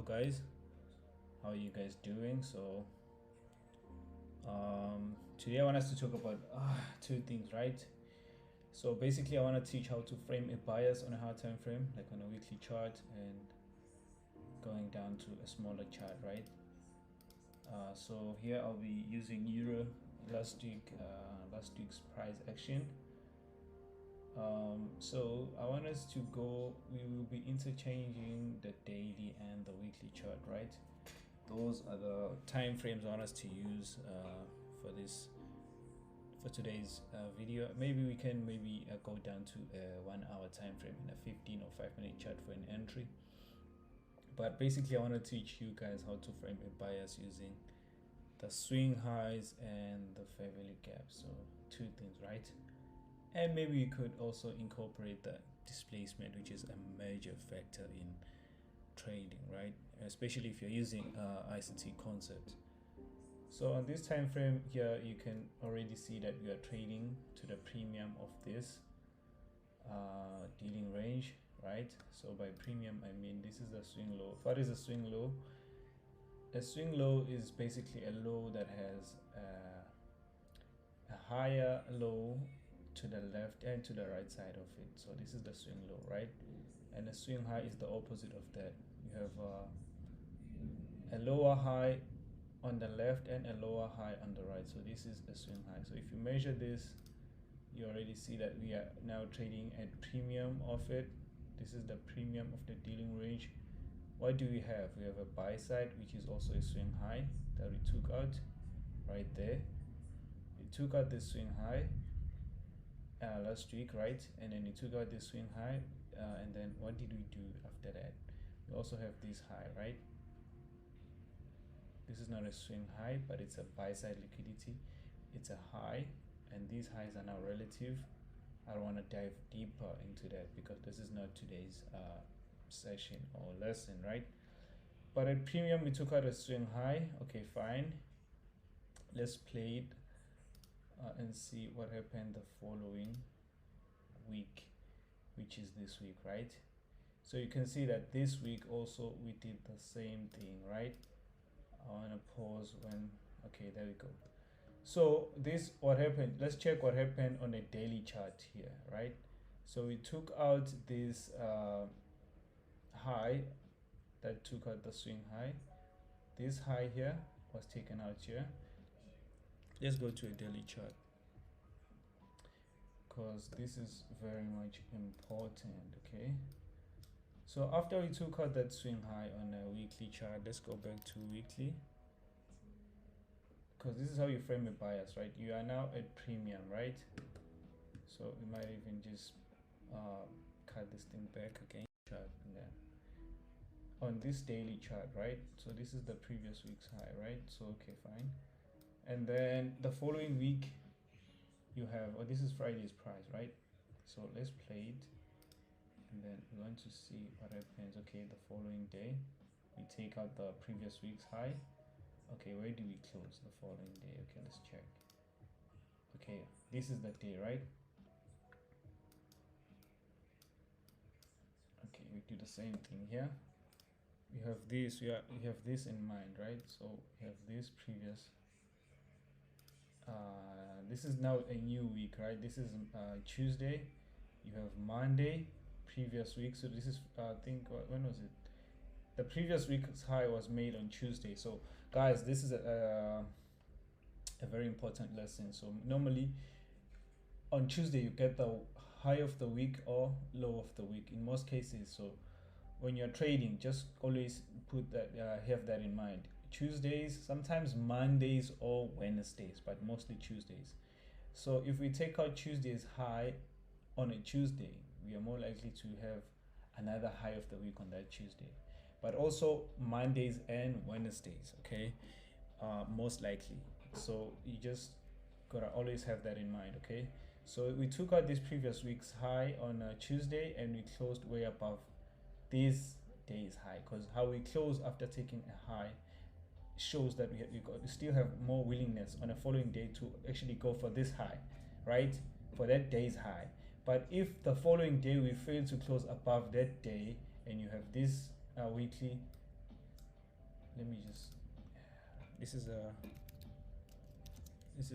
Hello guys, how are you guys doing? Today I want us to talk about two things, right? So basically I want to teach how to frame a bias on a hard time frame, like on a weekly chart, and going down to a smaller chart, right? So here I'll be using euro last week's price action. So I want us to go, we will be interchanging the daily and the weekly chart, right? Those are the time frames I want us to use for today's video. Maybe we can go down to a 1 hour time frame in a 15 or 5 minute chart for an entry. But basically I want to teach you guys how to frame a bias using the swing highs and the fair value gap. So two things, right? And maybe you could also incorporate the displacement, which is a major factor in trading, right? Especially if you're using ICT concepts. So on this time frame here, you can already see that we are trading to the premium of this dealing range, right? So by premium I mean this is the swing low. What is a swing low? A swing low is basically a low that has a higher low to the left and to the right side of it. So this is the swing low, right? And the swing high is the opposite of that. You have a lower high on the left and a lower high on the right. So this is a swing high. So if you measure this, you already see that we are now trading at premium of it. This is the premium of the dealing range. What do we have? We have a buy side, which is also a swing high that we took out right there. We took out this swing high last week, right? And then we took out this swing high, and then what did we do after that? We also have this high, right? This is not a swing high, but it's a buy side liquidity. It's a high, and these highs are now relative. I don't want to dive deeper into that because this is not today's session or lesson, right? But at premium we took out a swing high. Okay, fine, let's play it and see what happened the following week, which is this week, right? So you can see that this week also we did the same thing, right? I want to pause when, okay, there we go. So this, what happened, let's check what happened on a daily chart here, right? So we took out this high that took out the swing high. This high here was taken out here. Let's go to a daily chart because this is very much important. Okay, so after we took out that swing high on a weekly chart, let's go back to weekly because this is how you frame a bias, right? You are now at premium, right? So we might even just cut this thing back again, chart, and then on this daily chart, right? So this is the previous week's high, right? So okay, fine. And then the following week you have, oh, this is Friday's price, right? So let's play it, and then we're going to see what happens. Okay, the following day we take out the previous week's high. Okay, where do we close the following day? Okay, let's check. Okay, this is the day, right? Okay, we do the same thing here. We have this, we have this in mind, right? So we have this previous this is now a new week, right? This is Tuesday. You have Monday, previous week. So this is I think when was it? The previous week's high was made on Tuesday. So guys, this is a very important lesson. So normally on Tuesday you get the high of the week or low of the week in most cases. So when you're trading, just always put that have that in mind. Tuesdays, sometimes Mondays or Wednesdays, but mostly Tuesdays. So if we take out Tuesday's high on a Tuesday, we are more likely to have another high of the week on that Tuesday, but also Mondays and Wednesdays, okay? Most likely. So you just gotta always have that in mind, okay? So we took out this previous week's high on Tuesday, and we closed way above this day's high, because how we close after taking a high shows that we still have more willingness on a following day to actually go for this high, right? For that day's high. But if the following day we fail to close above that day, and you have this weekly let me just, this is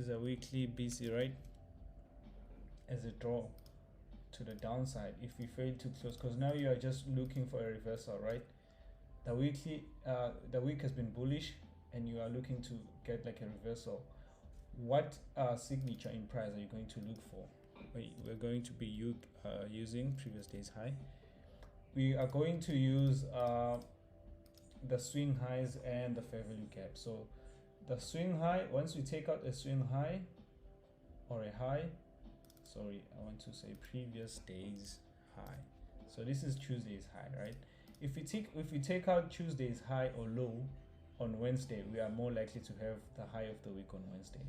a weekly BC, right? As a draw to the downside if we fail to close, because now you are just looking for a reversal, right? The weekly the week has been bullish and you are looking to get like a reversal. What signature in price are you going to look for? We're going to be using previous day's high. We are going to use the swing highs and the fair value gap. So the swing high, once we take out a swing high or a high, sorry, I want to say previous day's high. So this is Tuesday's high, right? If we take out Tuesday's high or low on Wednesday, we are more likely to have the high of the week on Wednesday.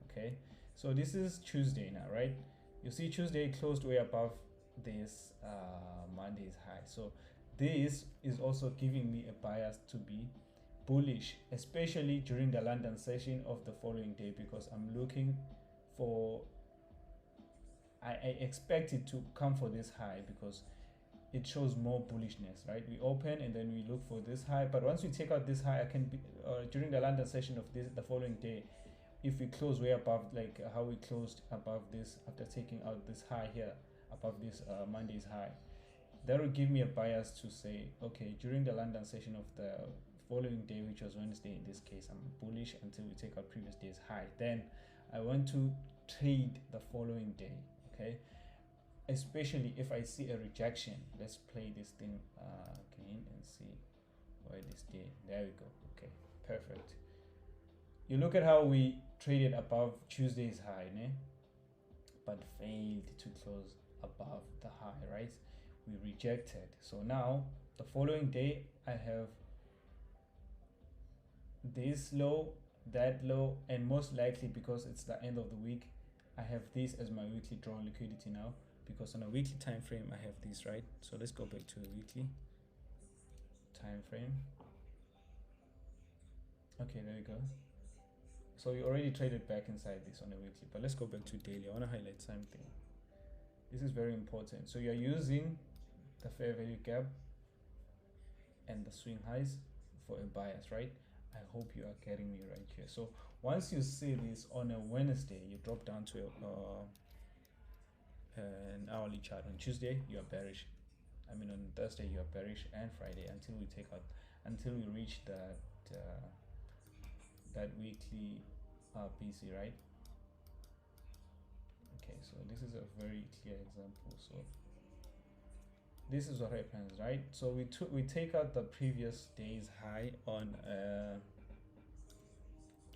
Okay, so this is Tuesday now, right? You see Tuesday closed way above this Monday's high. So this is also giving me a bias to be bullish, especially during the London session of the following day, because I'm looking for, I expect it to come for this high because it shows more bullishness, right? We open and then we look for this high, but once we take out this high, I can be during the London session of the following day, if we close way above, like how we closed above this after taking out this high here above this Monday's high, that will give me a bias to say, okay, during the London session of the following day, which was Wednesday in this case, I'm bullish until we take out previous day's high. Then I want to trade the following day, okay? Especially if I see a rejection. Let's play this thing again and see where this day, there we go. Okay, perfect. You look at how we traded above Tuesday's high, né? But failed to close above the high, right? We rejected. So now the following day I have this low, that low, and most likely because it's the end of the week, I have this as my weekly draw liquidity now, because on a weekly time frame I have this, right? So let's go back to the weekly time frame. Okay, there we go. So we already traded back inside this on a weekly, but let's go back to daily. I want to highlight something. This is very important. So you're using the fair value gap and the swing highs for a bias, right? I hope you are getting me right here. So once you see this on a Wednesday, you drop down to an hourly chart. On Tuesday you are bearish, I mean on Thursday you are bearish, and Friday, until we reach that weekly BC, right? Okay, so this is a very clear example. So this is what happens, right? So we take out the previous day's high on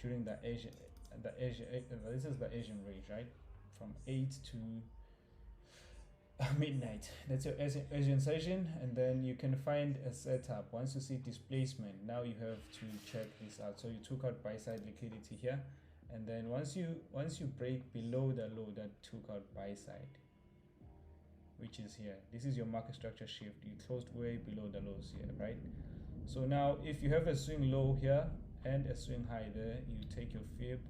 during the Asian this is the Asian range, right? From 8 to midnight. That's your Asian session, and then you can find a setup. Once you see displacement, now you have to check this out. So you took out buy side liquidity here, and then once you break below the low that took out buy side, which is here, this is your market structure shift. You closed way below the lows here, right? So now if you have a swing low here and a swing high there, you take your fib.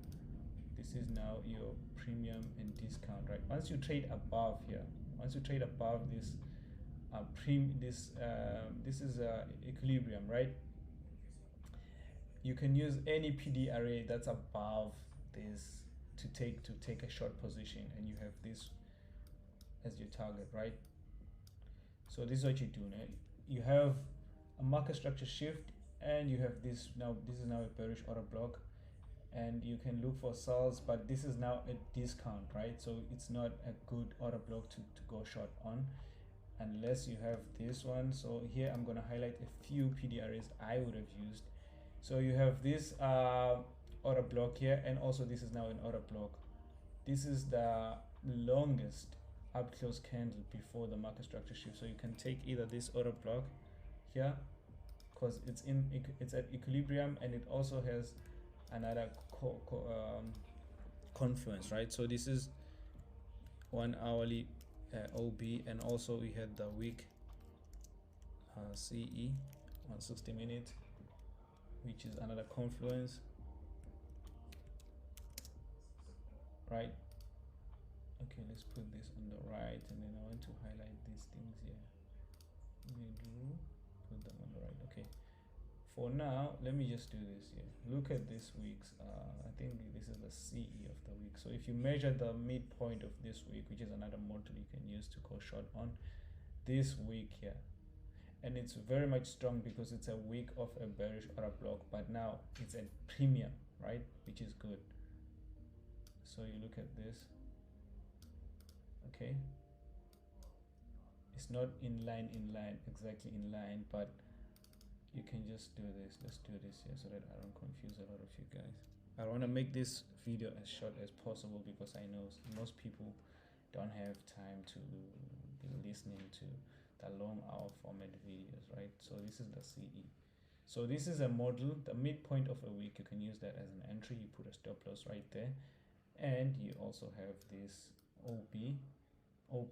This is now your premium and discount, right? Once you trade above here, once you trade above this this is equilibrium, right? You can use any PD array that's above this to take a short position, and you have this as your target, right? So this is what you do now. You have a market structure shift, and you have this now. This is now a bearish order block, and you can look for sells, but this is now a discount, right? So it's not a good order block to go short on unless you have this one. So here I'm going to highlight a few PDRs I would have used. So you have this order block here, and also this is now an order block. This is the longest up close candle before the market structure shift. So you can take either this order block here, because it's at equilibrium, and it also has another confluence, right? So this is 1 hourly OB, and also we had the week CE 160 minute, which is another confluence, right? Okay, let's put this on the right, and then I want to highlight these things here. We do put them on the right. Okay, For now, let me just do this here. Look at this week's, I think this is the CE of the week. So if you measure the midpoint of this week, which is another model you can use to go short on this week here, and it's very much strong because it's a week of a bearish order block, but now it's a premium, right, which is good. So you look at this, okay, it's not in line exactly in line, but you can just do this. Let's do this here so that I don't confuse a lot of you guys. I want to make this video as short as possible because I know most people don't have time to be listening to the long hour format videos, right? So this is the CE. So this is a model, the midpoint of a week. You can use that as an entry. You put a stop loss right there, and you also have this OB.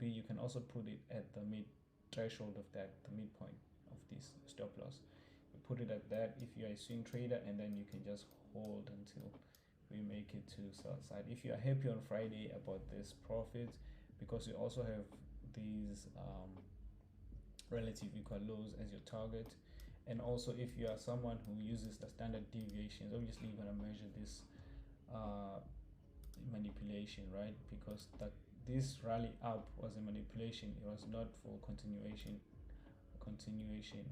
You can also put it at the mid threshold of that, the midpoint of this stop loss. You put it at that if you're a swing trader, and then you can just hold until we make it to sell side. If you are happy on Friday about this profit, because you also have these relative equal lows as your target, and also if you are someone who uses the standard deviations, obviously you're going to measure this manipulation, right? Because this rally up was a manipulation, it was not for continuation,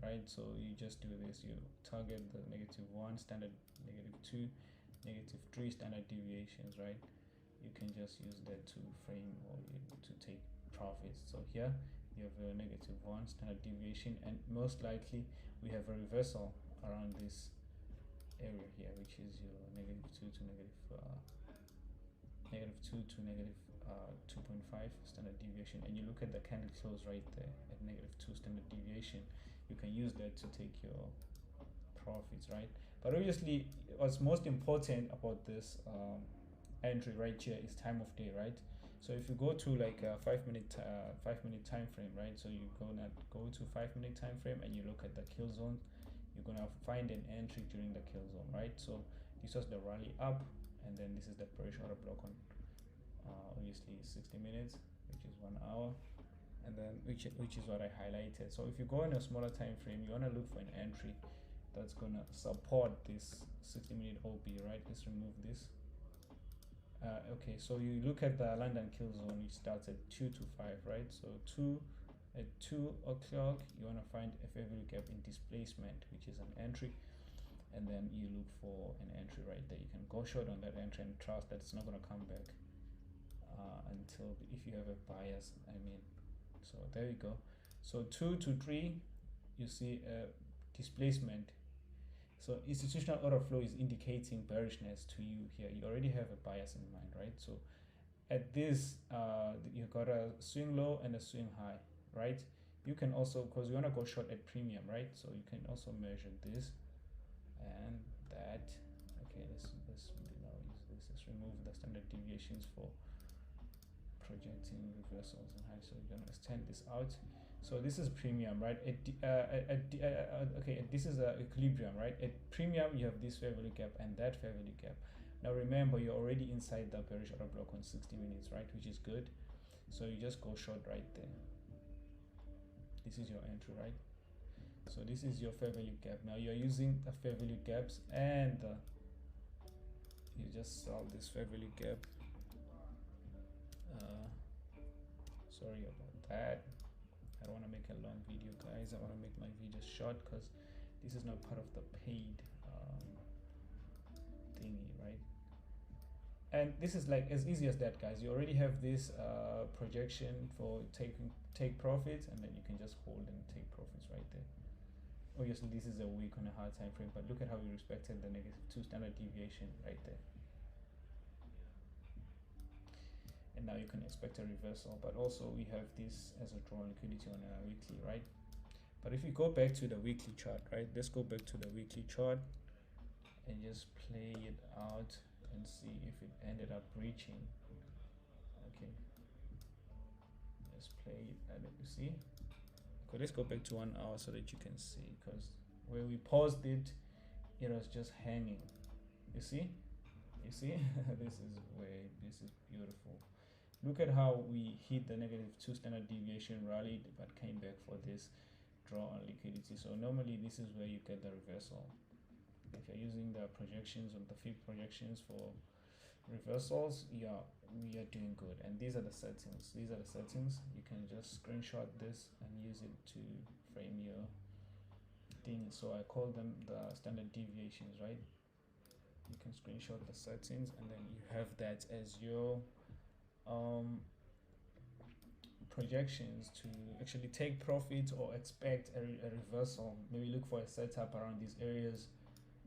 right? So you just do this, you target the -1 standard, -2, -3 standard deviations, right? You can just use that to frame or to take profits. So here you have a -1 standard deviation, and most likely we have a reversal around this area here, which is your -2 to -2.5 standard deviation. And you look at the candle close right there at -2 standard deviation. You can use that to take your profits, right? But obviously what's most important about this entry right here is time of day, right? So if you go to like a 5-minute time frame, right? So you're gonna go to 5-minute time frame and you look at the kill zone. You're gonna find an entry during the kill zone, right? So this was the rally up, and then this is the bearish order block on obviously 60 minutes, which is 1 hour, and then which is what I highlighted. So if you go in a smaller time frame, you want to look for an entry that's gonna support this 60-minute OB, right? Let's remove this. Okay, so you look at the London kill zone, which starts at 2 to 5, right? So at 2 o'clock you want to find a fair value gap in displacement, which is an entry, and then you look for an entry right there. You can go short on that entry and trust that it's not going to come back until, if you have a bias, I mean. So there you go. So 2 to 3 you see a displacement. So institutional order flow is indicating bearishness to you here. You already have a bias in mind, right? So at this you got a swing low and a swing high, right? You can also, because you want to go short at premium, right? So you can also measure this and that. Okay, let's now use this. Let's remove the standard deviations for projecting reversals and high. So you're gonna extend this out. So this is premium, right? Okay, this is equilibrium, right? At premium you have this fair value gap and that fair value gap. Now remember, you're already inside the bearish order block on 60 minutes, right? Which is good. So you just go short right there. This is your entry, right? So this is your fair value gap. Now you're using the fair value gaps, and you just solve this fair value gap. Sorry about that. I don't want to make a long video, guys. I want to make my videos short because this is not part of the paid thingy, right? And this is like as easy as that, guys. You already have this projection for take profits, and then you can just hold and take profits right there. Obviously this is a week on a hard time frame, but look at how we respected the -2 standard deviation right there. And now you can expect a reversal, but also we have this as a draw liquidity on a weekly, right? But if you go back to the weekly chart, right? Let's go back to the weekly chart and just play it out and see if it ended up breaching. Okay, let's play it and let me see. Okay, let's go back to 1 hour so that you can see, because where we paused it, it was just hanging. You see this is beautiful. Look at how we hit the -2 standard deviation, rallied, but came back for this draw on liquidity. So normally this is where you get the reversal. If you're using the projections on the fib projections for reversals, we are doing good. And these are the settings. These are the settings. You can just screenshot this and use it to frame your thing. So I call them the standard deviations, right? You can screenshot the settings and then you have that as your projections to actually take profits or expect a reversal. Maybe look for a setup around these areas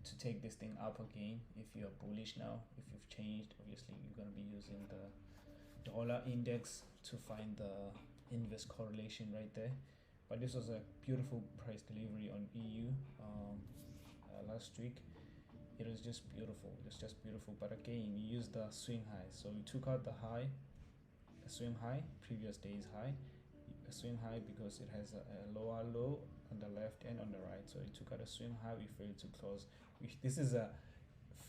to take this thing up again. If you're bullish now, if you've changed, obviously you're going to be using the dollar index to find the inverse correlation right there. But this was a beautiful price delivery on EU last week. It was just beautiful. It's just beautiful. But again, you use the swing high. So we took out the high, a swing high, previous day's high, a swing high because it has a lower low on the left and on the right. So it took out a swing high. We failed to close. This is a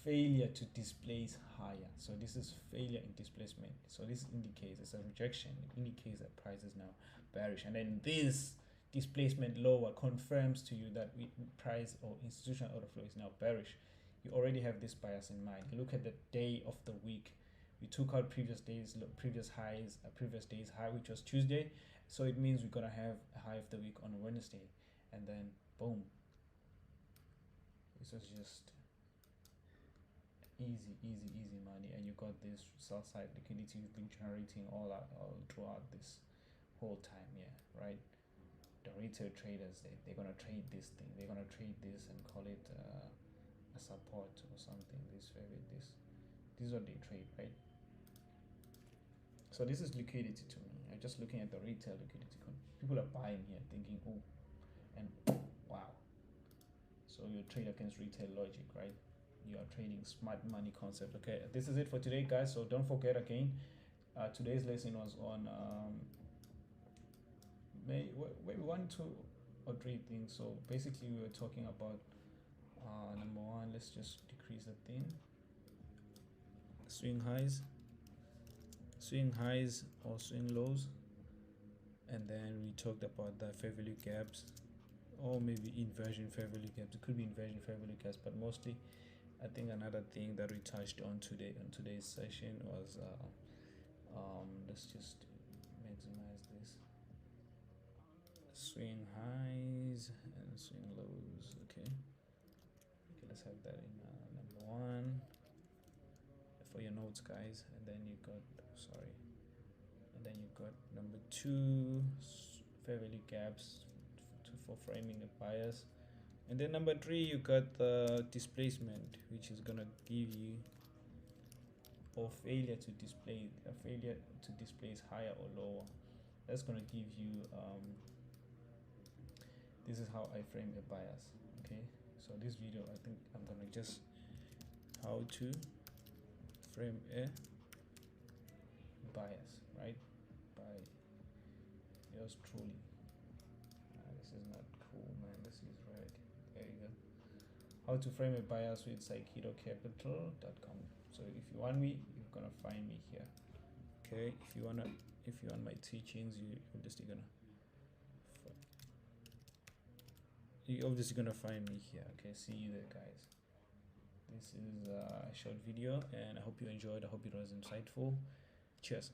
failure to displace higher. So this is failure in displacement. So this indicates it's a rejection. It indicates that price is now bearish. And then this displacement lower confirms to you that price or institutional order flow is now bearish. You already have this bias in mind. You look at the day of the week. We took out previous day's highs, previous day's high, which was Tuesday. So it means we're gonna have a high of the week on Wednesday, and then boom. This was just easy money, and you got this sell side liquidity you've been generating all throughout this whole time, yeah, right? The retail traders, they're gonna trade this thing. They're gonna trade this and call it a support or something. This is what they trade, right? So this is liquidity to me. I'm just looking at the retail liquidity. People are buying here thinking, oh, and wow. So you trade against retail logic, right? You are trading smart money concept. Okay, this is it for today, guys. So don't forget again, today's lesson was on maybe 1, 2, or 3 things. So basically we were talking about number 1, let's just decrease the thing. Swing highs or swing lows, and then we talked about the fair value gaps, or maybe inversion fair value gaps. It could be inversion fair value gaps, but mostly I think another thing that we touched on today's session was let's just maximize this, swing highs and swing lows. Okay, let's have that in number 1 for your notes, guys. And then you got number 2, fair value gaps for framing a bias. And then number 3, you got the displacement, which is gonna give you, or failure to displace higher or lower. That's gonna give you this is how I frame a bias. Okay, so this video, I think I'm gonna just how to frame a bias, right? By yours truly. This is not cool, man. This is red. There you go. How to frame a bias with SaikidoCapital.com. So if you want me, you're gonna find me here. Okay, if you want my teachings, you're obviously gonna find me here. Okay, see you there, guys. This is a short video, and I hope you enjoyed. I hope it was insightful. Cheers.